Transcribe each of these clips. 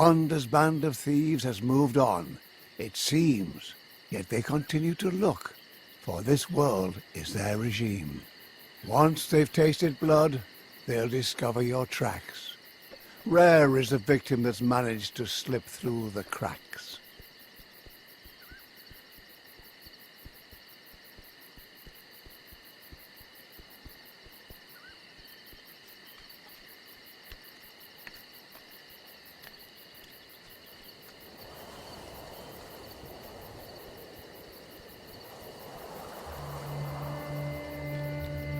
Honda's band of thieves has moved on, it seems, yet they continue to look, for this world is their regime. Once they've tasted blood, they'll discover your tracks. Rare is the victim that's managed to slip through the cracks.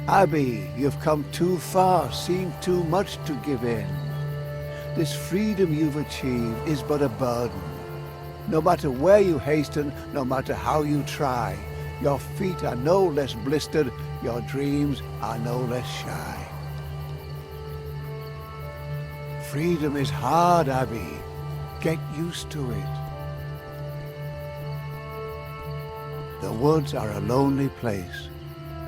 Abby, you've come too far, seen too much to give in. This freedom you've achieved is but a burden. No matter where you hasten, no matter how you try, your feet are no less blistered, your dreams are no less shy. Freedom is hard, Abby. Get used to it. The woods are a lonely place,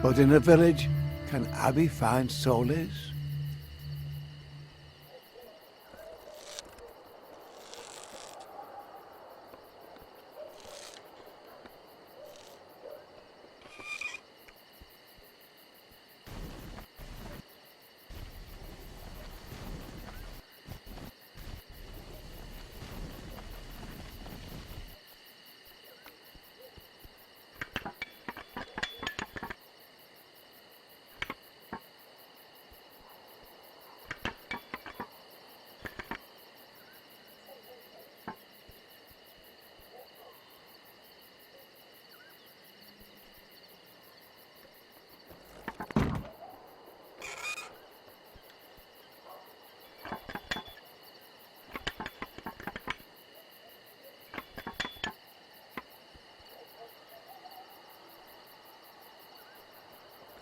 but in a village, can Abby find solace?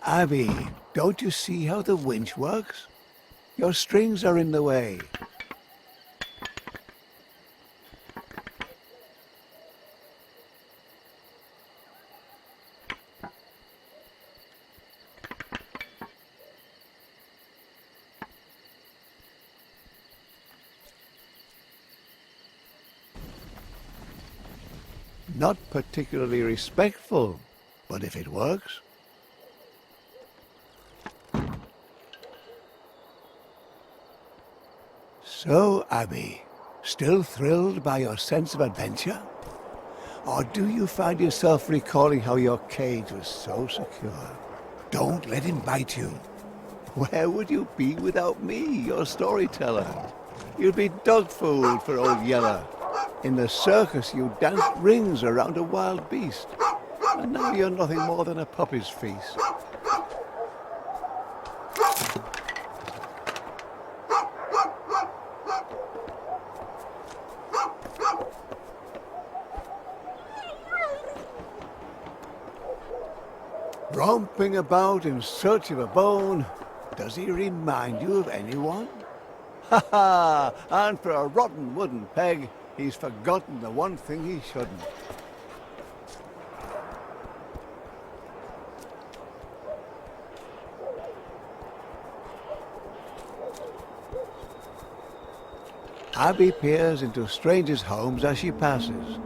Abby, don't you see how the winch works? Your strings are in the way. Not particularly respectful, but if it works. So, Abby, still thrilled by your sense of adventure? Or do you find yourself recalling how your cage was so secure? Don't let him bite you. Where would you be without me, your storyteller? You'd be dog food for old Yeller. In the circus you danced rings around a wild beast. And now you're nothing more than a puppy's feast. Romping about in search of a bone, does he remind you of anyone? Ha ha! And for a rotten wooden peg, he's forgotten the one thing he shouldn't. Abby peers into strangers' homes as she passes.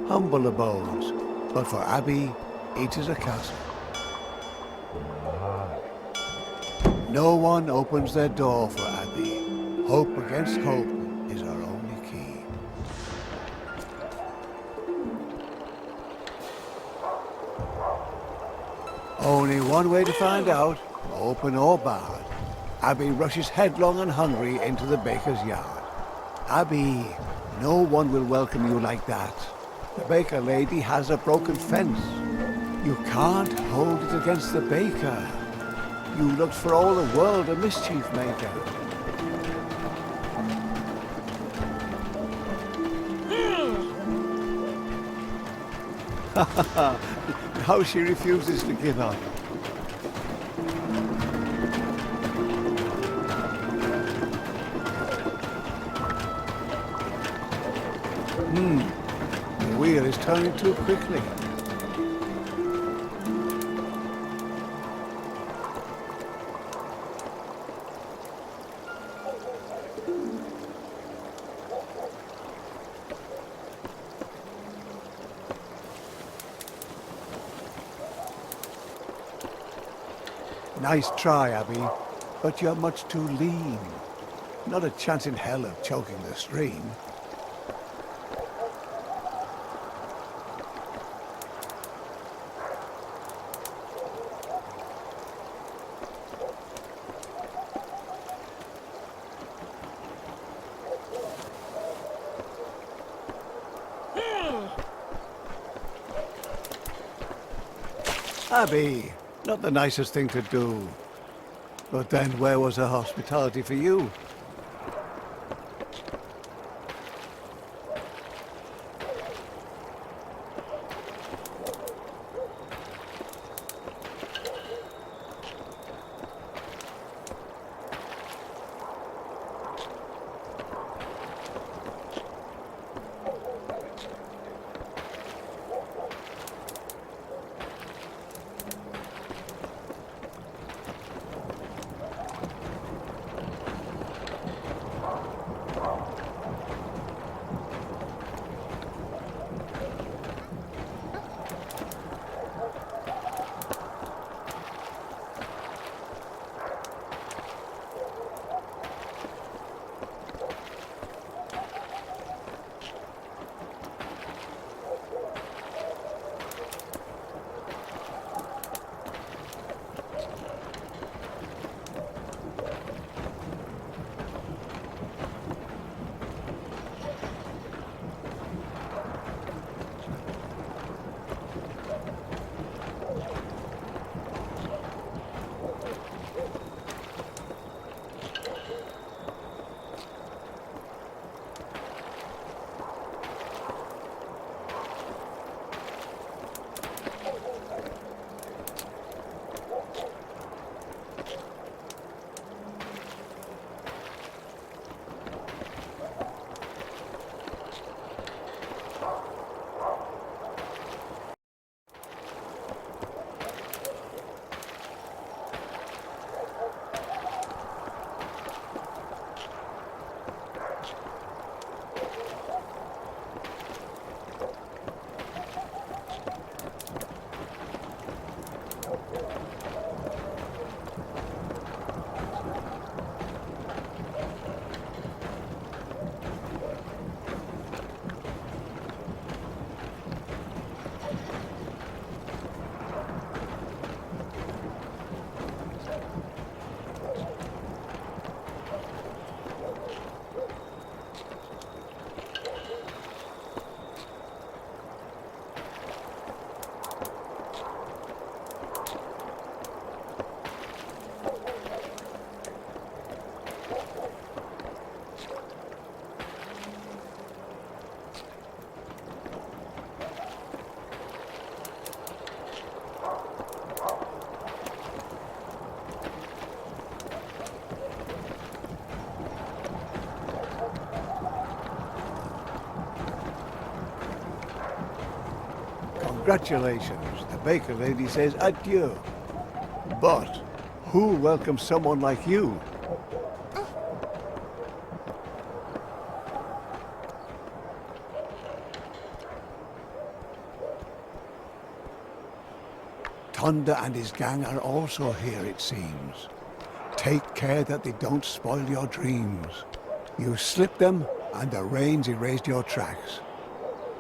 Humble abodes, but for Abby, each is a castle. No one opens their door for Abby. Hope against hope is our only key. Only one way to find out, open or barred. Abby rushes headlong and hungry into the baker's yard. Abby, no one will welcome you like that. The baker lady has a broken fence. You can't hold it against the baker. You looked for all the world a mischief maker. How she refuses to give up. The wheel is turning too quickly. Nice try, Abby, but you're much too lean. Not a chance in hell of choking the stream. Abby, not the nicest thing to do. But then where was her hospitality for you? Congratulations, the baker lady says adieu. But who welcomes someone like you? Tonda and his gang are also here, it seems. Take care that they don't spoil your dreams. You slipped them, and the rains erased your tracks.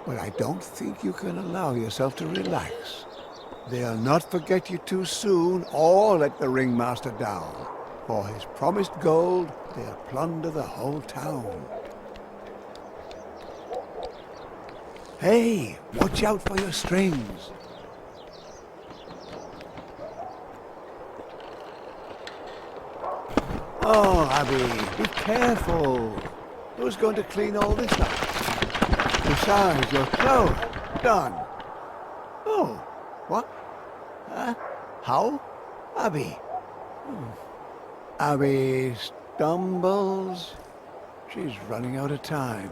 But I don't think you can allow yourself to relax. They'll not forget you too soon or let the ringmaster down. For his promised gold, they'll plunder the whole town. Hey, watch out for your strings. Oh, Abby, be careful. Who's going to clean all this up? Besides, your clothes. Done. Oh, what? How? Abby. Abby stumbles. She's running out of time.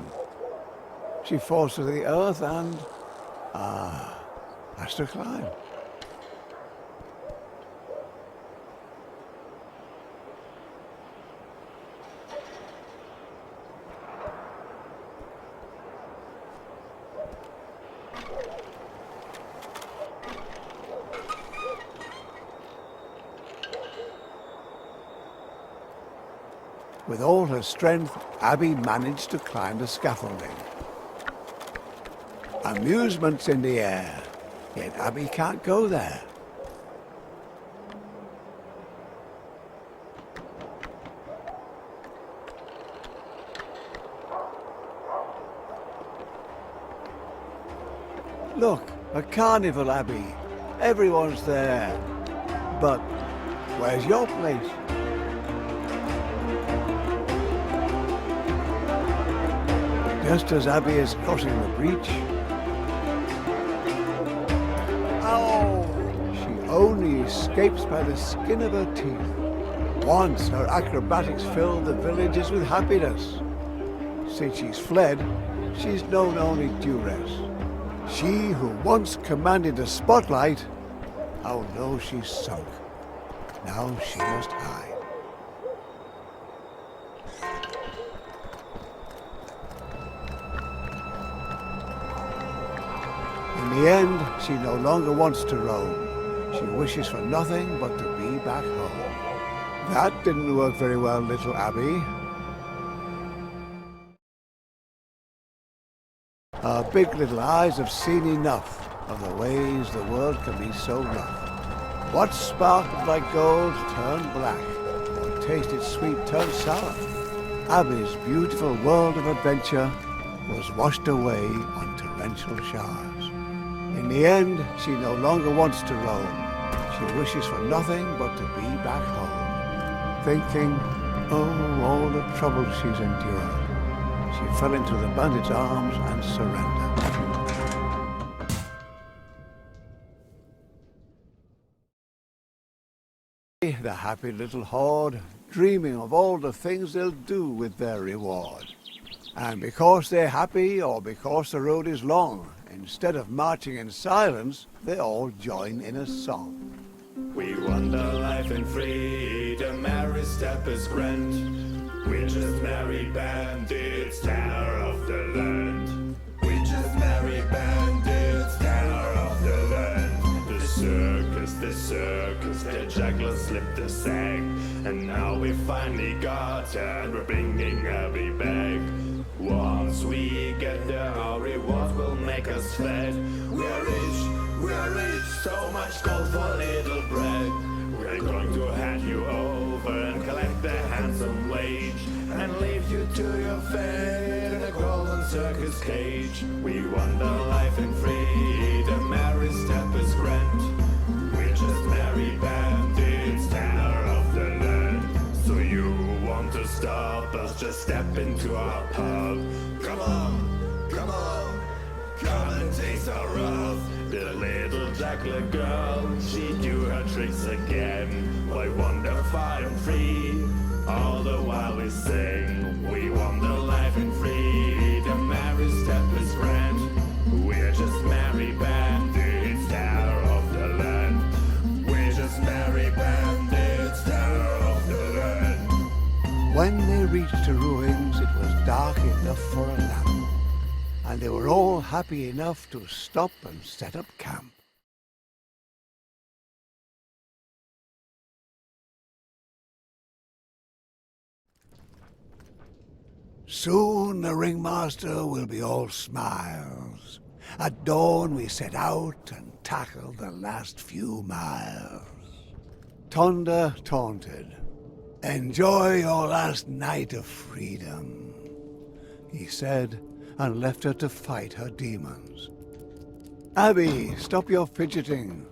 She falls to the earth and... has to climb. With all her strength, Abby managed to climb the scaffolding. Amusement's in the air, yet Abby can't go there. Look, a carnival, Abby. Everyone's there. But where's your place? Just as Abby is crossing the breach, ow! She only escapes by the skin of her teeth. Once her acrobatics filled the villagers with happiness. Since she's fled, she's known only duress. She who once commanded the spotlight, how low she's sunk. Now she must hide. In the end, she no longer wants to roam. She wishes for nothing but to be back home. That didn't work very well, little Abby. Our big little eyes have seen enough of the ways the world can be so rough. What sparkled like gold turned black, what tasted sweet turned sour. Abby's beautiful world of adventure was washed away on torrential showers. In the end, she no longer wants to roam. She wishes for nothing but to be back home. Thinking, oh, all the trouble she's endured. She fell into the bandit's arms and surrendered. The happy little horde, dreaming of all the things they'll do with their reward. And because they're happy or because the road is long, instead of marching in silence, they all join in a song. We wander life in freedom, every step is grand. We're just merry bandits, terror of the land. We're just merry bandits, terror of the land. The circus, the jugglers slipped the sack. And now we finally got her, and we're bringing Abby back. Once we get there, our rewards will make us fat. We're rich, so much gold for little bread. We're going to hand you over and collect the handsome wage, and leave you to your fate in a golden circus cage. We wander life in freedom, every step is grand. We're just merry bandits, terror of the land. So you want to stop us, just step into our pub. Come on, come and taste our wrath. The little juggler girl, she do her tricks again. Why wander far and free, all the while we sing. We wander life in freedom, every step is grand. We're just merry bandits, terror of the land. We're just merry bandits, terror of the land. When they reached the ruins, it was dark enough for a lamp. And they were all happy enough to stop and set up camp. Soon the ringmaster will be all smiles. At dawn we set out and tackle the last few miles. Tonda taunted, "Enjoy your last night of freedom," he said, and left her to fight her demons. Abby, stop your fidgeting.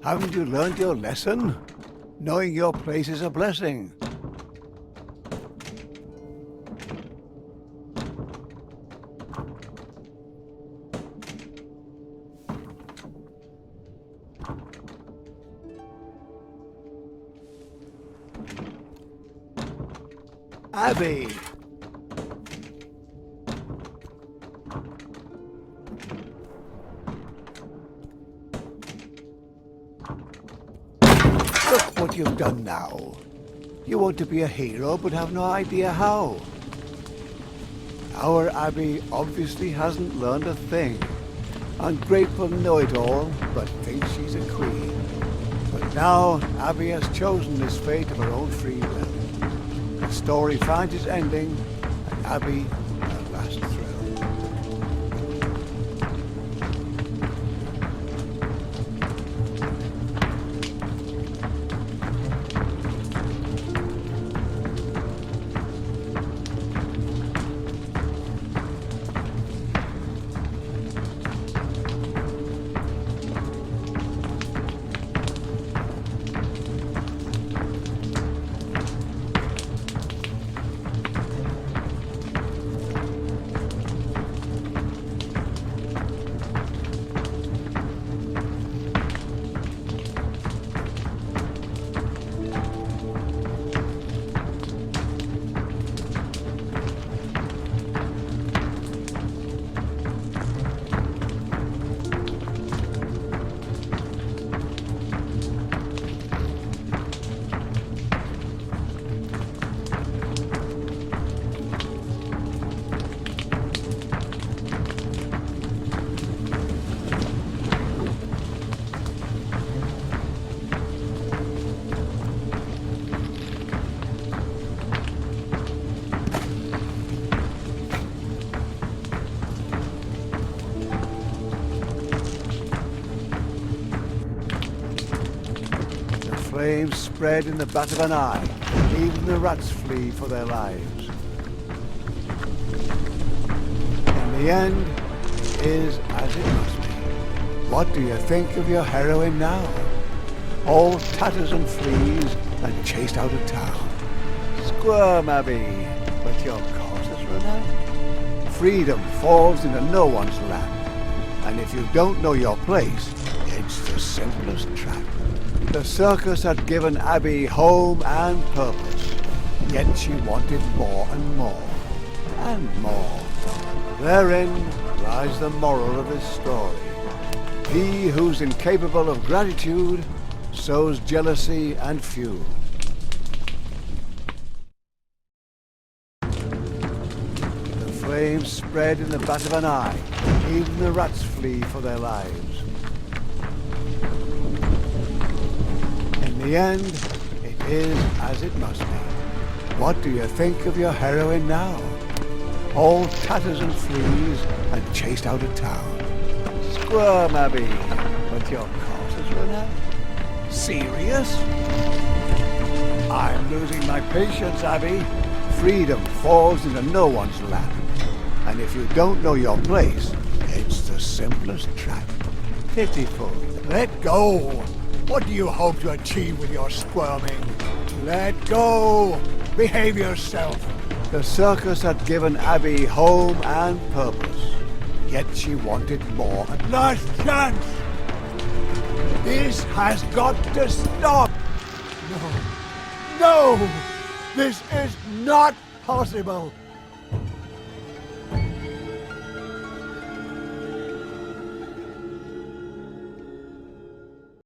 Haven't you learned your lesson? Knowing your place is a blessing. Abby! Look what you've done now. You want to be a hero but have no idea how. Our Abby obviously hasn't learned a thing. ungrateful know-it-all, but thinks she's a queen. But now Abby has chosen this fate of her own free will. The story finds its ending, and Abby her last thrill. Flames spread in the bat of an eye. Even the rats flee for their lives. In the end, it is as it must be. What do you think of your heroine now? All tatters and fleas and chased out of town. Squirm, Abby, but your cause is renowned. Freedom falls into no one's lap. And if you don't know your place, it's the simplest trap. The circus had given Abby home and purpose, yet she wanted more and more, and more. Therein lies the moral of this story. He who's incapable of gratitude sows jealousy and feud. The flames spread in the bat of an eye, even the rats flee for their lives. In the end, it is as it must be. What do you think of your heroine now? All tatters and fleas and chased out of town. Squirm, Abby, but your cause is renowned. Serious? I'm losing my patience, Abby. Freedom falls into no one's lap. And if you don't know your place, it's the simplest trap. Pitiful. Let go! What do you hope to achieve with your squirming? Let go! Behave yourself! The circus had given Abby home and purpose, yet she wanted more. Last chance! This has got to stop! No! No! This is not possible!